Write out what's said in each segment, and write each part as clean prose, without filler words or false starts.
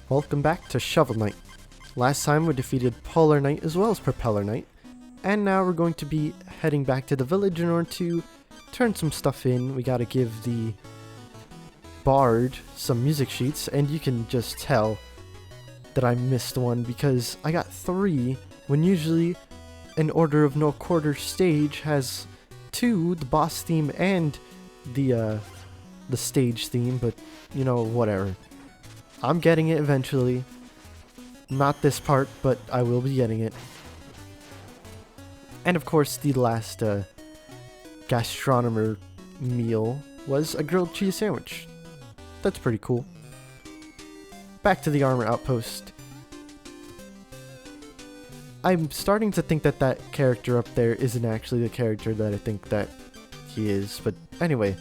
Welcome back to Shovel Knight. Last time we defeated Polar Knight as well as Propeller Knight, and now we're going to be heading back to the village in order to turn some stuff in. We gotta give the Bard some music sheets, and you can just tell that I missed one because I got 3 when usually an Order of No Quarter stage has 2, the boss theme and the stage theme, but you know, whatever. I'm getting it eventually. Not this part, but I will be getting it. And of course, the last gastronomer meal was a grilled cheese sandwich. That's pretty cool. Back to the armor outpost. I'm starting to think that that character up there isn't actually the character that I think that he is. But anyway,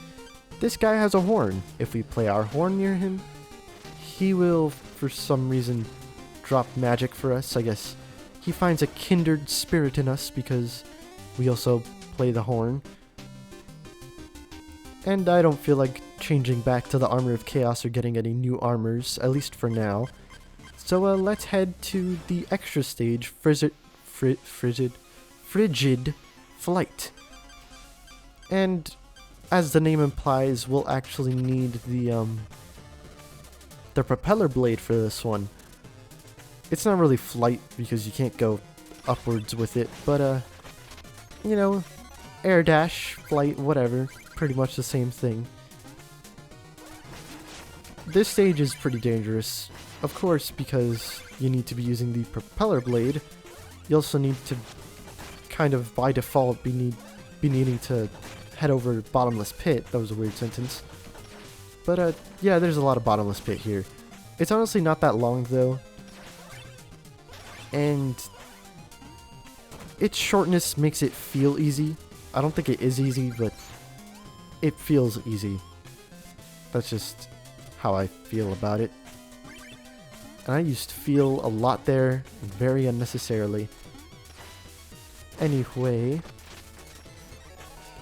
this guy has a horn. If we play our horn near him, he will, for some reason, drop magic for us. I guess he finds a kindred spirit in us because we also play the horn. And I don't feel like changing back to the Armor of Chaos or getting any new armors, at least for now. So let's head to the extra stage, Frigid Flight. And as the name implies, we'll actually need the propeller blade for this one. It's not really flight because you can't go upwards with it, but you know, air dash, flight, whatever, pretty much the same thing. This stage is pretty dangerous, of course, because you need to be using the propeller blade. You also need to kind of by default be needing to head over Bottomless Pit. That was a weird sentence. But yeah, there's a lot of Bottomless Pit here. It's honestly not that long though. And its shortness makes it feel easy. I don't think it is easy, but it feels easy. That's just how I feel about it. And I used to feel a lot there, very unnecessarily. Anyway,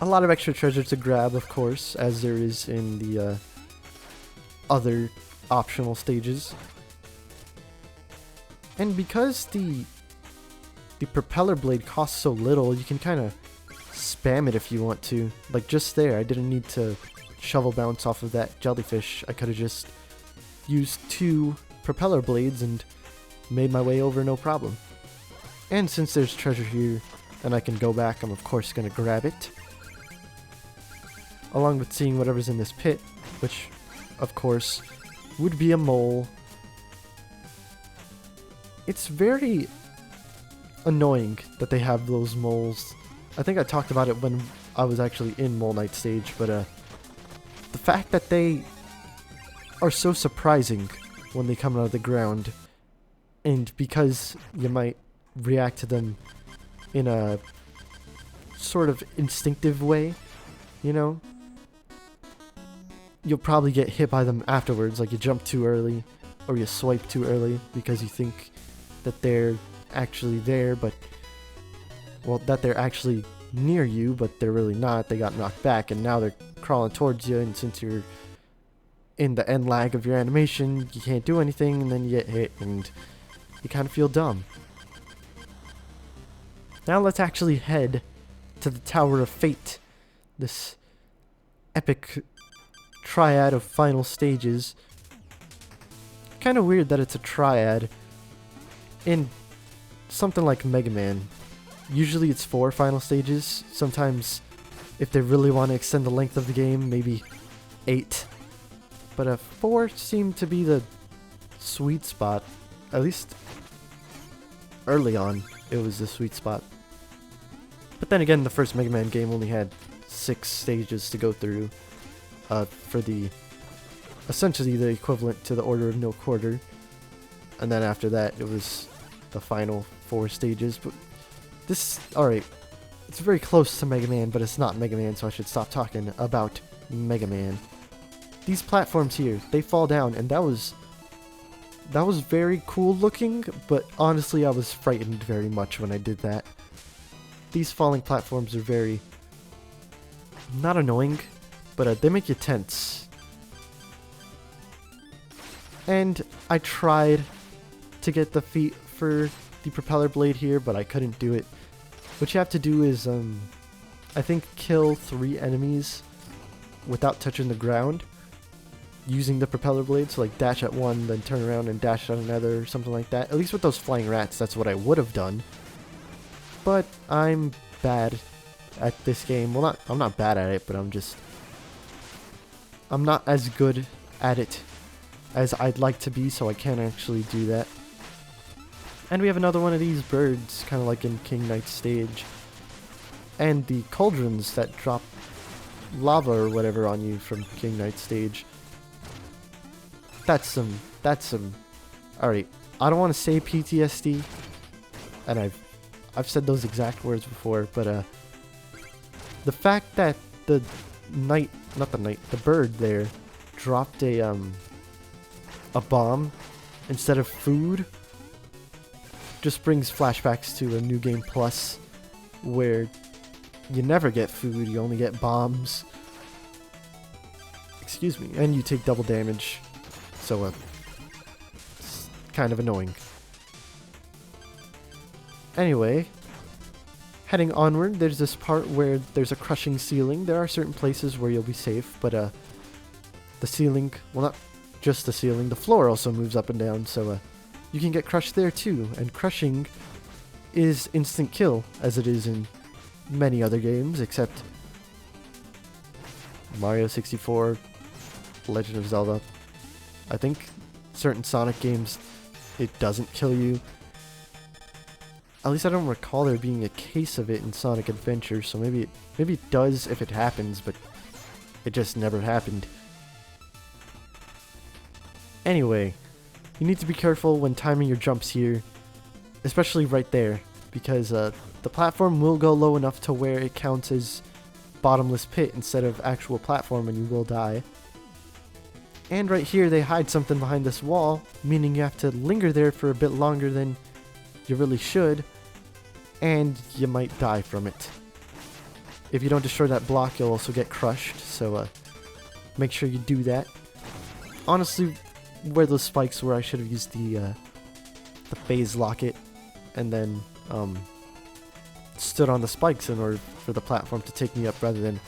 a lot of extra treasure to grab, of course, as there is in the other optional stages. And because the propeller blade costs so little, you can kind of spam it if you want to. Like just there, I didn't need to shovel bounce off of that jellyfish. I could have just used 2 propeller blades and made my way over no problem. And since there's treasure here and I can go back, I'm of course going to grab it. Along with seeing whatever's in this pit, which of course would be a mole. It's very annoying that they have those moles. I think I talked about it when I was actually in Mole Knight stage, but the fact that they are so surprising when they come out of the ground, and because you might react to them in a sort of instinctive way, you know, you'll probably get hit by them afterwards, like you jump too early or you swipe too early because you think that they're actually there, but well, that they're actually near you, but they're really not. They got knocked back and now they're crawling towards you, and since you're in the end lag of your animation, you can't do anything, and then you get hit and you kind of feel dumb. Now let's actually head to the Tower of Fate, this epic triad of final stages. Kind of weird that it's a triad in something like Mega Man. Usually it's 4 final stages. Sometimes, if they really want to extend the length of the game, maybe 8. But 4 seemed to be the sweet spot. At least early on, it was the sweet spot. But then again, the first Mega Man game only had 6 stages to go through. For the essentially the equivalent to the Order of No Quarter, and then after that it was the final 4 stages. But this, alright, it's very close to Mega Man, but it's not Mega Man, so I should stop talking about Mega Man. These platforms here, they fall down, and that was very cool looking, but honestly I was frightened very much when I did that. These falling platforms are very, not annoying, but they make you tense. And I tried to get the feat for the propeller blade here, but I couldn't do it. What you have to do is, I think, kill 3 enemies without touching the ground using the propeller blade. So like dash at one, then turn around and dash at another, or something like that. At least with those flying rats, that's what I would have done. But I'm bad at this game. Well, I'm not bad at it, but I'm not as good at it as I'd like to be, so I can't actually do that. And we have another one of these birds, kind of like in King Knight's stage. And the cauldrons that drop lava or whatever on you from King Knight's stage. That's some, alright, I don't want to say PTSD, and I've said those exact words before, but the fact that the bird there dropped a bomb instead of food just brings flashbacks to a New Game Plus where you never get food, you only get bombs. Excuse me, and you take double damage, so it's kind of annoying. Anyway, heading onward, there's this part where there's a crushing ceiling. There are certain places where you'll be safe, but the ceiling, well, not just the ceiling, the floor also moves up and down, so you can get crushed there too. And crushing is instant kill, as it is in many other games, except Mario 64, Legend of Zelda. I think certain Sonic games, it doesn't kill you. At least I don't recall there being a case of it in Sonic Adventure, so maybe it does if it happens, but it just never happened. Anyway, you need to be careful when timing your jumps here, especially right there, because the platform will go low enough to where it counts as bottomless pit instead of actual platform, and you will die. And right here they hide something behind this wall, meaning you have to linger there for a bit longer than you really should, and you might die from it. If you don't destroy that block, you'll also get crushed, so make sure you do that. Honestly, where those spikes were, I should have used the phase locket and then stood on the spikes in order for the platform to take me up, rather than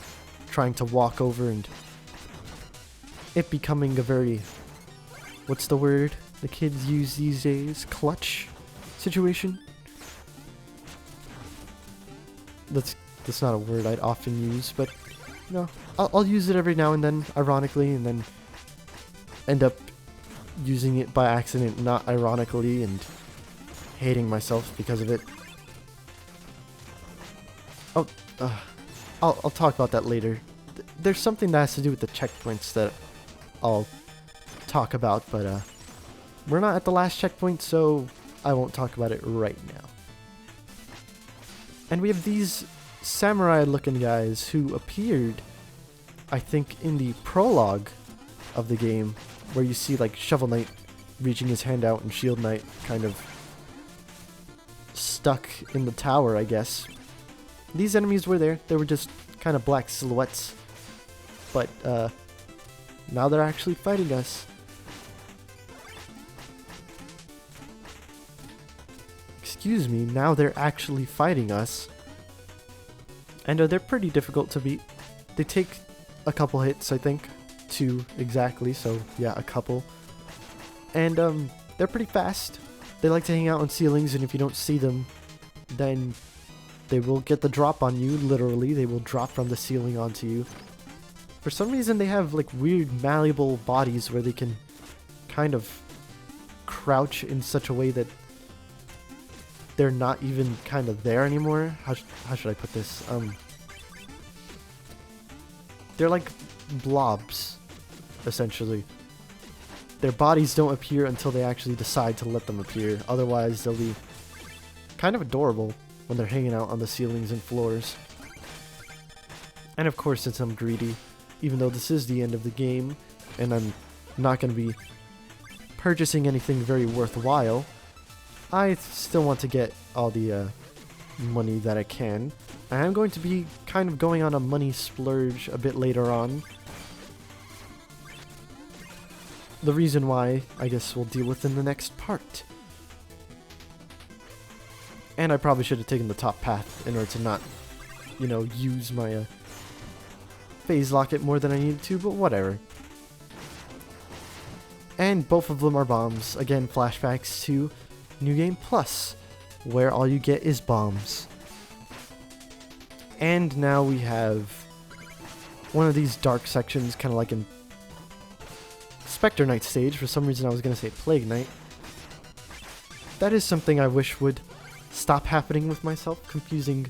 trying to walk over and it becoming a very, what's the word the kids use these days, clutch situation. That's not a word I'd often use, but you know, I'll use it every now and then, ironically, and then end up using it by accident, not ironically, and hating myself because of it. Oh, I'll talk about that later. There's something that has to do with the checkpoints that I'll talk about, but we're not at the last checkpoint, so I won't talk about it right now. And we have these samurai-looking guys who appeared, I think, in the prologue of the game, where you see like Shovel Knight reaching his hand out and Shield Knight kind of stuck in the tower, I guess. These enemies were there. They were just kind of black silhouettes. But now they're actually fighting us. Excuse me, now they're actually fighting us. And they're pretty difficult to beat. They take a couple hits, I think. 2 exactly, so yeah, a couple. And they're pretty fast. They like to hang out on ceilings, and if you don't see them, then they will get the drop on you, literally. They will drop from the ceiling onto you. For some reason, they have like weird malleable bodies where they can kind of crouch in such a way that they're not even kind of there anymore. How should I put this? They're like blobs, essentially. Their bodies don't appear until they actually decide to let them appear. Otherwise, they'll be kind of adorable when they're hanging out on the ceilings and floors. And of course, since I'm greedy, even though this is the end of the game, and I'm not going to be purchasing anything very worthwhile, I still want to get all the money that I can. I am going to be kind of going on a money splurge a bit later on. the reason why, I guess we'll deal with in the next part. And I probably should have taken the top path in order to not, you know, use my phase locket more than I needed to, but whatever. And both of them are bombs. Again, flashbacks to New Game Plus, where all you get is bombs. And now we have one of these dark sections, kind of like in Spectre Knight stage. For some reason I was going to say Plague Knight. That is something I wish would stop happening with myself, confusing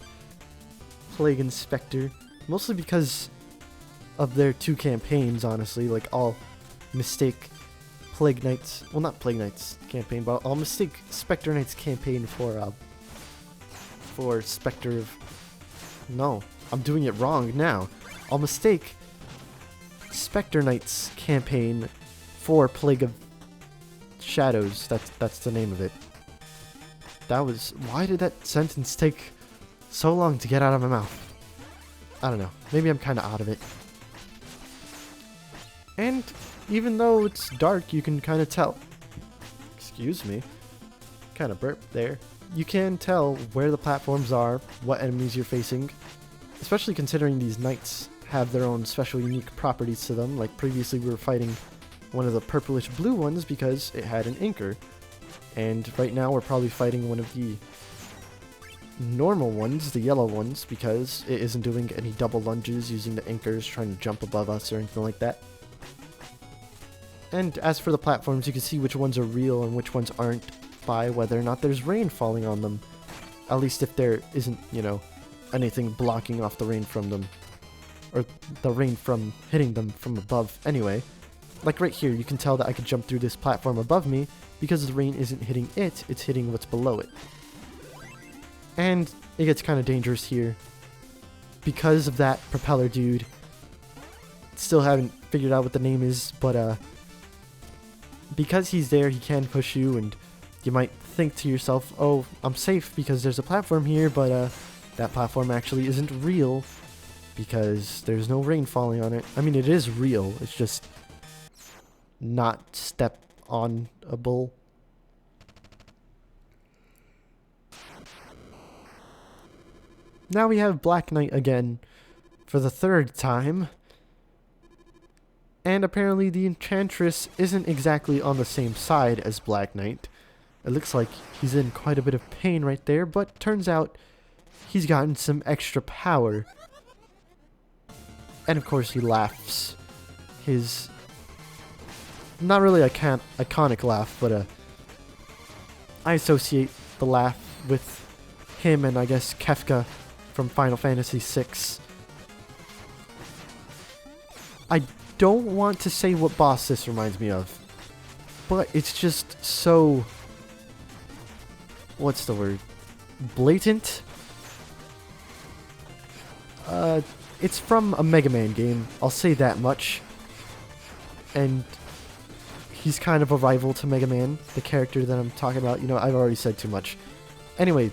Plague and Spectre. Mostly because of their two campaigns, honestly. Like, I'll mistake Plague Knight's, well, not Plague Knight's campaign, but I'll mistake Spectre Knight's campaign for Spectre of... No, I'm doing it wrong now. I'll mistake Spectre Knight's campaign for Plague of Shadows. That's the name of it. That was... Why did that sentence take so long to get out of my mouth? I don't know. Maybe I'm kind of out of it. And even though it's dark, you can kind of tell... Excuse me. Kind of burped there. You can tell where the platforms are, what enemies you're facing. Especially considering these knights have their own special unique properties to them. Like previously we were fighting one of the purplish blue ones because it had an anchor. And right now we're probably fighting one of the normal ones, the yellow ones, because it isn't doing any double lunges using the anchors, trying to jump above us or anything like that. And as for the platforms, you can see which ones are real and which ones aren't by whether or not there's rain falling on them. At least if there isn't, you know, anything blocking off the rain from them. Or the rain from hitting them from above anyway. Like right here, you can tell that I could jump through this platform above me because the rain isn't hitting it, it's hitting what's below it. And it gets kind of dangerous here because of that propeller dude. Still haven't figured out what the name is, but because he's there, he can push you, and you might think to yourself, oh, I'm safe because there's a platform here, but that platform actually isn't real because there's no rain falling on it. I mean, it is real, it's just not step-on-able. Now we have Black Knight again for the third time. And apparently the Enchantress isn't exactly on the same side as Black Knight. It looks like he's in quite a bit of pain right there, but turns out he's gotten some extra power. And of course he laughs. His not really a iconic laugh, but I associate the laugh with him and I guess Kefka from Final Fantasy VI. I don't want to say what boss this reminds me of, but it's just so... What's the word? Blatant? It's from a Mega Man game, I'll say that much. And he's kind of a rival to Mega Man, the character that I'm talking about. You know, I've already said too much. Anyway,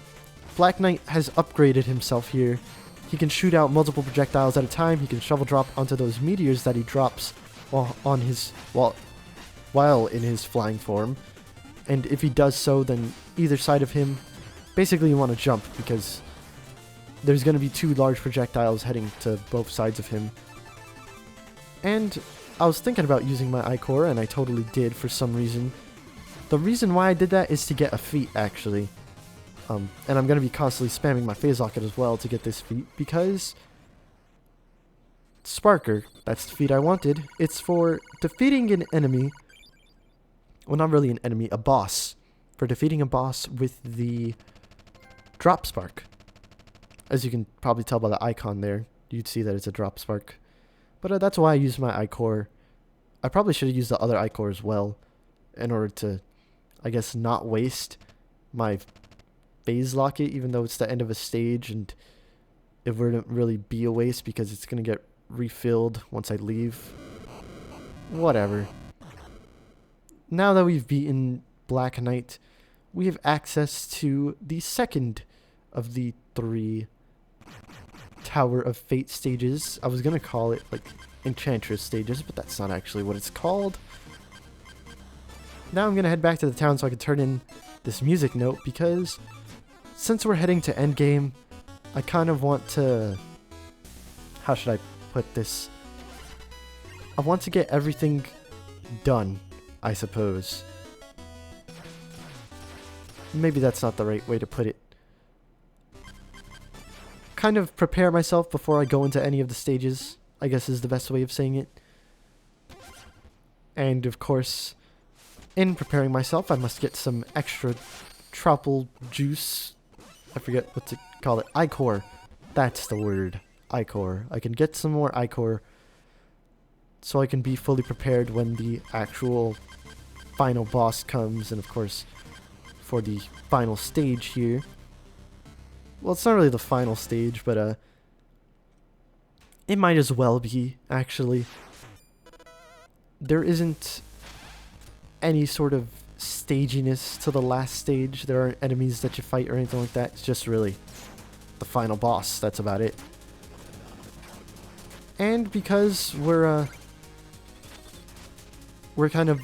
Black Knight has upgraded himself here. He can shoot out multiple projectiles at a time. He can shovel drop onto those meteors that he drops while in his flying form. And if he does so, then either side of him, basically you want to jump because there's going to be two large projectiles heading to both sides of him. And I was thinking about using my I-Core, and I totally did for some reason. The reason why I did that is to get a feat, actually. And I'm going to be constantly spamming my phase locket as well to get this feat, because Sparker, that's the feat I wanted. It's for defeating an enemy, well, not really an enemy, a boss. For defeating a boss with the drop spark. As you can probably tell by the icon there, you'd see that it's a drop spark. But that's why I used my I-Core. I probably should have used the other I-Core as well, in order to, I guess, not waste my phase locket, even though it's the end of a stage, and it wouldn't really be a waste because it's going to get refilled once I leave. Whatever. Now that we've beaten Black Knight, we have access to the second of the 3 Tower of Fate stages. I was going to call it, like, Enchantress stages, but that's not actually what it's called. Now I'm gonna head back to the town so I can turn in this music note, because since we're heading to endgame, I kind of want to... How should I put this? I want to get everything done, I suppose. Maybe that's not the right way to put it. Kind of prepare myself before I go into any of the stages, I guess is the best way of saying it. And of course, in preparing myself, I must get some extra troupple juice. I forget what to call it. Ichor. That's the word. Ichor. I can get some more Ichor so I can be fully prepared when the actual final boss comes, and of course for the final stage here. Well, it's not really the final stage, but it might as well be, actually. There isn't any sort of staginess to the last stage. There aren't enemies that you fight or anything like that. It's just really the final boss. That's about it. And because we're kind of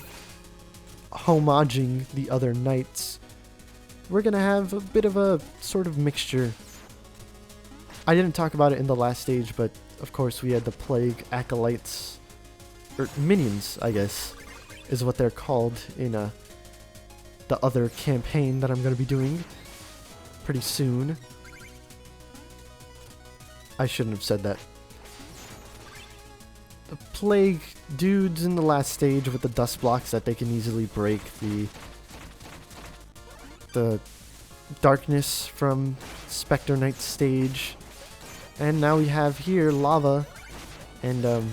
homaging the other knights, we're gonna have a bit of a sort of mixture. I didn't talk about it in the last stage, but of course we had the plague acolytes, or minions, I guess, is what they're called in the other campaign that I'm gonna be doing pretty soon. I shouldn't have said that. The plague dudes in the last stage with the dust blocks that they can easily break, the darkness from Spectre Knight stage, and now we have here lava, and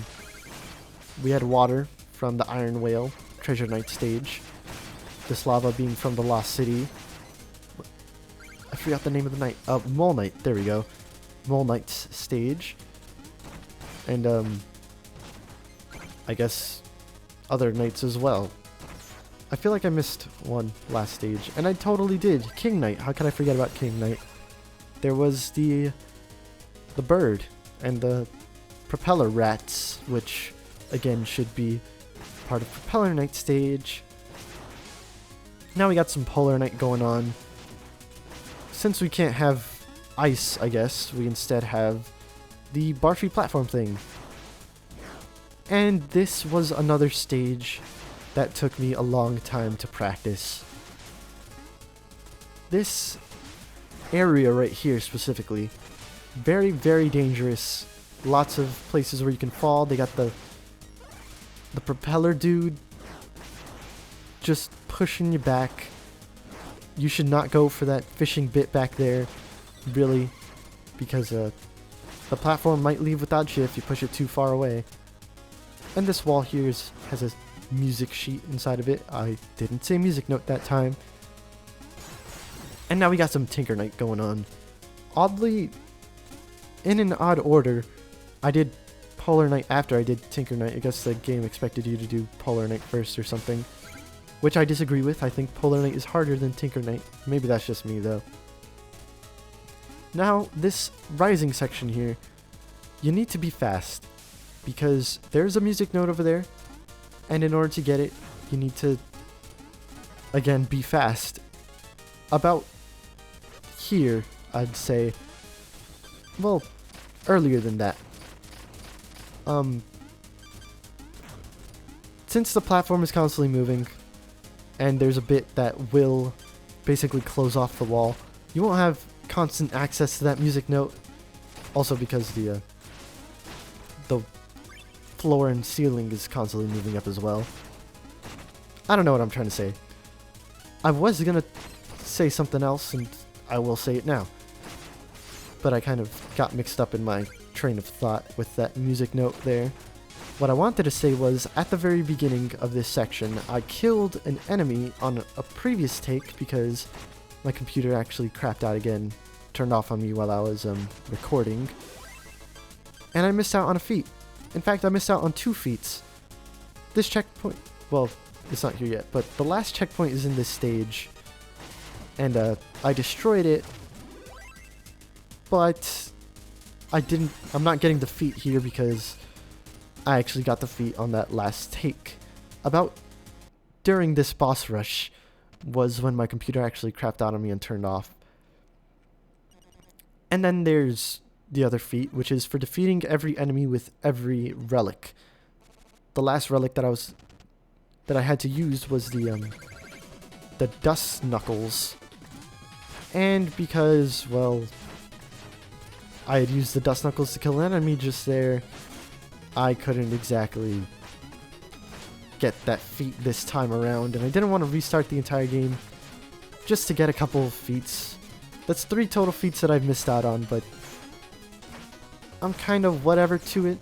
we had water from the Iron Whale Treasure Knight stage. This lava being from the Lost City. I forgot the name of the knight. Mole Knight. There we go. Mole Knight's stage, and I guess other knights as well. I feel like I missed one last stage, and I totally did. King Knight. How can I forget about King Knight? There was the bird and the propeller rats, which again should be part of Propeller Knight stage. Now we got some Polar Knight going on. Since we can't have ice, I guess, we instead have the barfy platform thing. And this was another stage that took me a long time to practice. This area right here specifically, very, very dangerous. Lots of places where you can fall. They got the propeller dude just pushing you back. You should not go for that fishing bit back there, really, because the platform might leave without you if you push it too far away. And this wall here has a music sheet inside of it. I didn't say music note that time. And now we got some Tinker Knight going on. Oddly, in an odd order, I did Polar Knight after I did Tinker Knight. I guess the game expected you to do Polar Knight first or something, which I disagree with. I think Polar Knight is harder than Tinker Knight. Maybe that's just me, though. Now, this rising section here, you need to be fast, because there's a music note over there, and in order to get it, you need to, again, be fast. About here, I'd say, well, earlier than that. Since the platform is constantly moving, and there's a bit that will basically close off the wall, you won't have constant access to that music note. Also because the floor and ceiling is constantly moving up as well. I don't know what I'm trying to say. I was gonna say something else, and I will say it now. But I kind of got mixed up in my train of thought with that music note there. What I wanted to say was, at the very beginning of this section, I killed an enemy on a previous take because my computer actually crapped out again, turned off on me while I was recording, and I missed out on a feat. In fact, I missed out on 2 feats. This checkpoint, well, it's not here yet, but the last checkpoint is in this stage, and I destroyed it, but I'm not getting the feat here because I actually got the feat on that last take. About during this boss rush was when my computer actually crapped out on me and turned off. And then there's the other feat, which is for defeating every enemy with every relic. The last relic that I had to use was the dust knuckles. And because, well, I had used the dust knuckles to kill an enemy just there, I couldn't exactly get that feat this time around, and I didn't want to restart the entire game just to get a couple of feats. That's 3 total feats that I've missed out on, but I'm kind of whatever to it.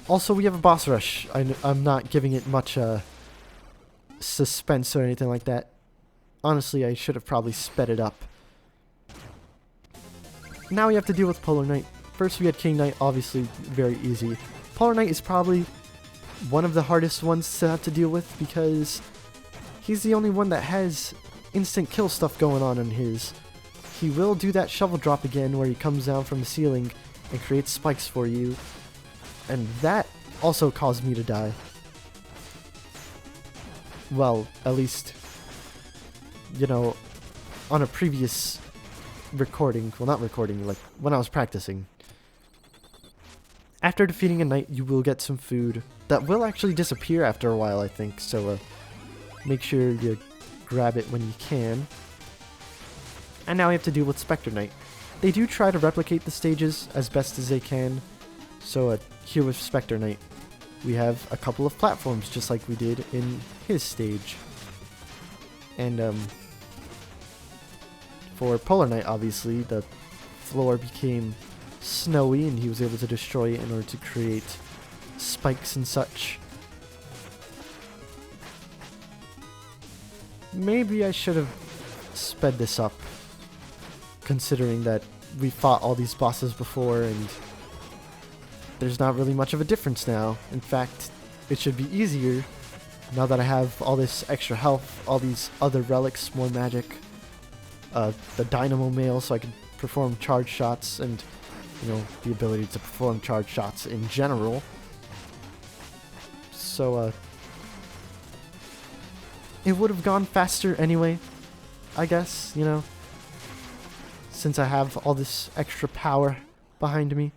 Also, we have a boss rush. I'm not giving it much suspense or anything like that. Honestly, I should have probably sped it up. Now we have to deal with Polar Knight. First we had King Knight, obviously very easy. Polar Knight is probably one of the hardest ones to have to deal with because he's the only one that has instant kill stuff going on in his. He will do that shovel drop again where he comes down from the ceiling and creates spikes for you. And that also caused me to die. Well, at least, you know, on a previous recording, well not recording, like when I was practicing. After defeating a knight, you will get some food that will actually disappear after a while, I think, so make sure you grab it when you can. And now we have to deal with Spectre Knight. They do try to replicate the stages as best as they can, so here with Spectre Knight, we have a couple of platforms just like we did in his stage. And for Polar Knight, obviously, the floor became snowy and he was able to destroy it in order to create spikes and such. Maybe I should have sped this up, considering that we fought all these bosses before and there's not really much of a difference now. In fact, it should be easier now that I have all this extra health, all these other relics, more magic, the Dynamo Mail so I can perform charge shots, and you know, the ability to perform charge shots in general. So it would have gone faster anyway, I guess, you know, since I have all this extra power behind me.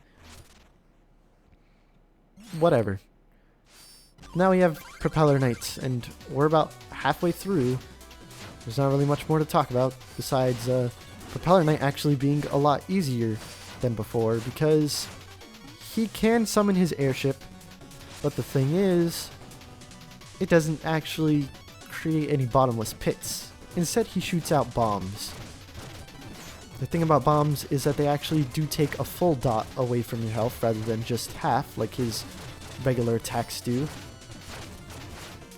Whatever. Now we have Propeller Knight, and we're about halfway through. There's not really much more to talk about besides Propeller Knight actually being a lot easier than before because he can summon his airship, but the thing is, it doesn't actually create any bottomless pits. Instead, he shoots out bombs. The thing about bombs is that they actually do take a full dot away from your health rather than just half like his regular attacks do.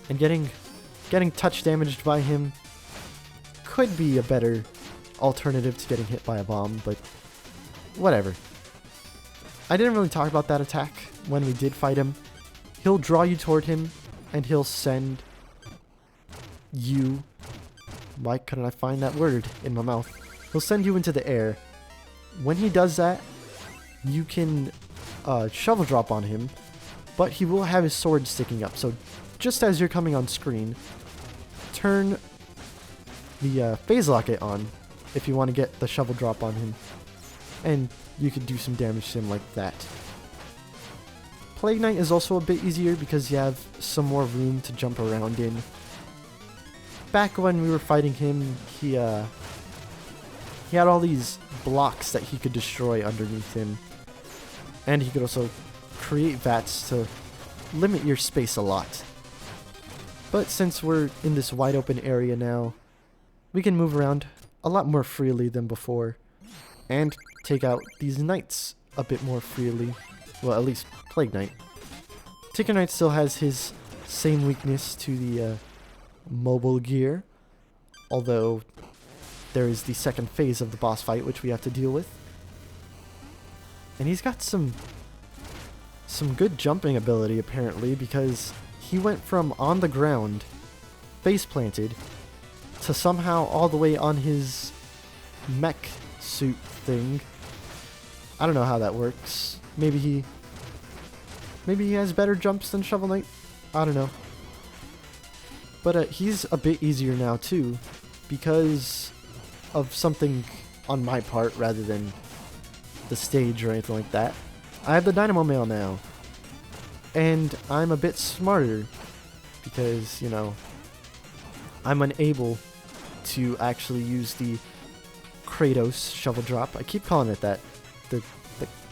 And getting touch damaged by him could be a better alternative to getting hit by a bomb, but whatever. I didn't really talk about that attack when we did fight him. He'll draw you toward him and he'll send you... Why couldn't I find that word in my mouth? He'll send you into the air. When he does that, you can shovel drop on him, but he will have his sword sticking up. So just as you're coming on screen, turn the phase locket on if you want to get the shovel drop on him, and you could do some damage to him like that. Plague Knight is also a bit easier because you have some more room to jump around in. Back when we were fighting him, he had all these blocks that he could destroy underneath him, and he could also create vats to limit your space a lot. But since we're in this wide open area now, we can move around a lot more freely than before, and take out these knights a bit more freely. Well, at least Plague Knight. Tinker Knight still has his same weakness to the mobile gear, although there is the second phase of the boss fight which we have to deal with. And he's got some good jumping ability apparently, because he went from on the ground, face planted, to somehow all the way on his mech suit thing. I don't know how that works. Maybe he has better jumps than Shovel Knight. I don't know. But he's a bit easier now too, because of something on my part rather than the stage or anything like that. I have the Dynamo Mail now, and I'm a bit smarter because, you know, I'm unable to actually use the Kratos shovel drop. I keep calling it that.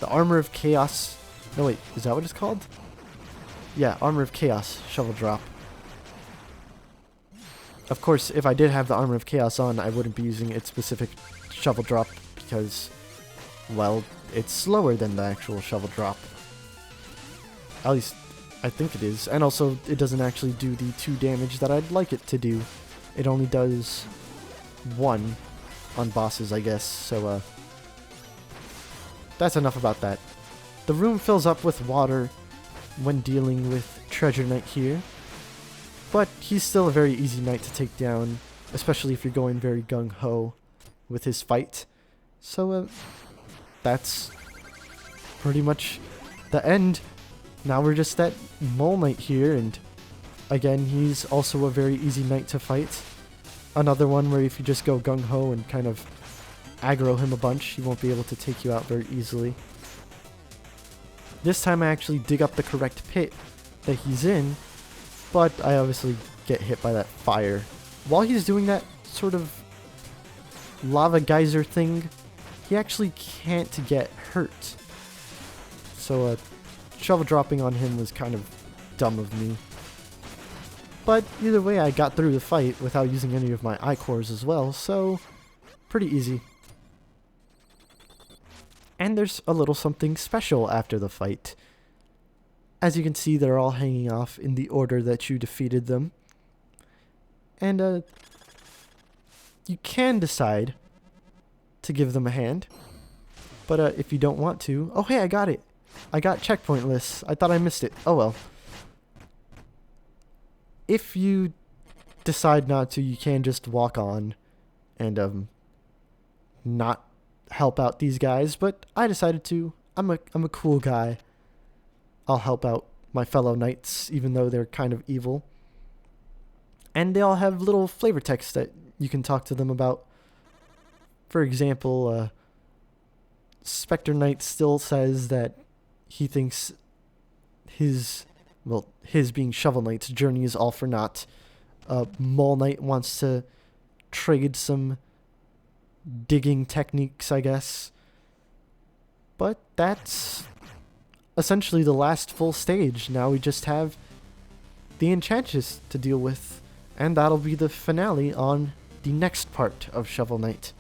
The Armor of Chaos. No, wait, is that what it's called? Yeah, Armor of Chaos shovel drop. Of course, if I did have the Armor of Chaos on, I wouldn't be using its specific shovel drop because, well, it's slower than the actual shovel drop. At least, I think it is. And also, it doesn't actually do the 2 damage that I'd like it to do. It only does 1 on bosses, I guess. So, that's enough about that. The room fills up with water when dealing with Treasure Knight here. But he's still a very easy knight to take down, especially if you're going very gung-ho with his fight. So, that's pretty much the end. Now we're just at Mole Knight here, and again, he's also a very easy knight to fight. Another one where if you just go gung-ho and kind of aggro him a bunch, he won't be able to take you out very easily. This time I actually dig up the correct pit that he's in, but I obviously get hit by that fire. While he's doing that sort of lava geyser thing, he actually can't get hurt. So shovel dropping on him was kind of dumb of me. But either way, I got through the fight without using any of my I-cores as well, so pretty easy. And there's a little something special after the fight. As you can see, they're all hanging off in the order that you defeated them. And you can decide to give them a hand. But if you don't want to... Oh, hey, I got it. I got checkpoint lists. I thought I missed it. Oh, well. If you decide not to, you can just walk on and not help out these guys. But I decided to. I'm a cool guy. I'll help out my fellow knights, even though they're kind of evil. And they all have little flavor text that you can talk to them about. For example, Spectre Knight still says that he thinks his being Shovel Knight's journey is all for naught. Mole Knight wants to trade some digging techniques, I guess. But that's essentially the last full stage. Now we just have the Enchantress to deal with, and that'll be the finale on the next part of Shovel Knight.